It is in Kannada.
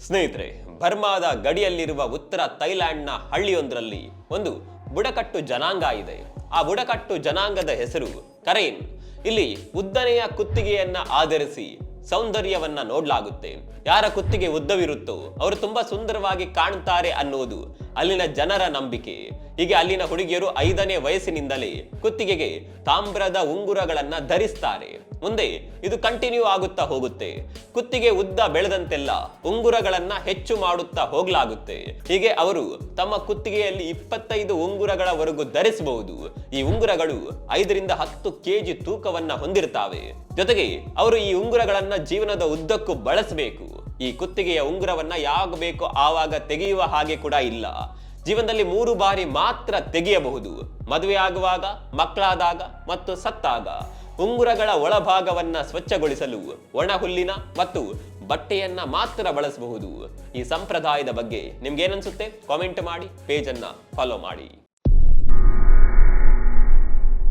ಸ್ನೇಹಿತರೆ, ಬರ್ಮಾದ ಗಡಿಯಲ್ಲಿರುವ ಉತ್ತರ ಥೈಲ್ಯಾಂಡ್ನ ಹಳ್ಳಿಯೊಂದರಲ್ಲಿ ಒಂದು ಬುಡಕಟ್ಟು ಜನಾಂಗ ಇದೆ. ಆ ಬುಡಕಟ್ಟು ಜನಾಂಗದ ಹೆಸರು ಕರೇನ್. ಇಲ್ಲಿ ಉದ್ದನೆಯ ಕುತ್ತಿಗೆಯನ್ನ ಆಧರಿಸಿ ಸೌಂದರ್ಯವನ್ನ ನೋಡಲಾಗುತ್ತೆ. ಯಾರ ಕುತ್ತಿಗೆ ಉದ್ದವಿರುತ್ತೋ ಅವರು ತುಂಬಾ ಸುಂದರವಾಗಿ ಕಾಣುತ್ತಾರೆ ಅನ್ನುವುದು ಅಲ್ಲಿನ ಜನರ ನಂಬಿಕೆ. ಹೀಗೆ ಅಲ್ಲಿನ ಹುಡುಗಿಯರು 5ನೇ ವಯಸ್ಸಿನಿಂದಲೇ ಕುತ್ತಿಗೆಗೆ ತಾಮ್ರದ ಉಂಗುರಗಳನ್ನ ಧರಿಸ್ತಾರೆ. ಮುಂದೆ ಇದು ಕಂಟಿನ್ಯೂ ಆಗುತ್ತಾ ಹೋಗುತ್ತೆ. ಕುತ್ತಿಗೆ ಉದ್ದ ಬೆಳೆದಂತೆಲ್ಲ ಉಂಗುರಗಳನ್ನ ಹೆಚ್ಚು ಮಾಡುತ್ತಾ ಹೋಗ್ಲಾಗುತ್ತೆ. ಹೀಗೆ ಅವರು ತಮ್ಮ ಕುತ್ತಿಗೆಯಲ್ಲಿ 25 ಉಂಗುರಗಳವರೆಗೂ ಧರಿಸಬಹುದು. ಈ ಉಂಗುರಗಳು 5ರಿಂದ 10 ಕೆಜಿ ತೂಕವನ್ನ ಹೊಂದಿರ್ತಾವೆ. ಜೊತೆಗೆ ಅವರು ಈ ಉಂಗುರಗಳನ್ನ ಜೀವನದ ಉದ್ದಕ್ಕೂ ಬಳಸಬೇಕು. ಈ ಕುತ್ತಿಗೆಯ ಉಂಗುರವನ್ನ ಯಾವಾಗ ಬೇಕೋ ಆವಾಗ ತೆಗೆಯುವ ಹಾಗೆ ಕೂಡ ಇಲ್ಲ. ಜೀವನದಲ್ಲಿ 3 ಬಾರಿ ಮಾತ್ರ ತೆಗೆಯಬಹುದು. ಮದುವೆ ಆಗುವಾಗ, ಮಕ್ಕಳಾದಾಗ ಮತ್ತು ಸತ್ತಾಗ. ಉಂಗುರಗಳ ಒಳಭಾಗವನ್ನ ಸ್ವಚ್ಛಗೊಳಿಸಲು ಒಣ ಹುಲ್ಲಿನ ಮತ್ತು ಬಟ್ಟೆಯನ್ನ ಮಾತ್ರ ಬಳಸಬಹುದು. ಈ ಸಂಪ್ರದಾಯದ ಬಗ್ಗೆ ನಿಮ್ಗೆ ಏನನ್ಸುತ್ತೆ? ಕಾಮೆಂಟ್ ಮಾಡಿ, ಪೇಜ್ ಅನ್ನ ಫಾಲೋ ಮಾಡಿ.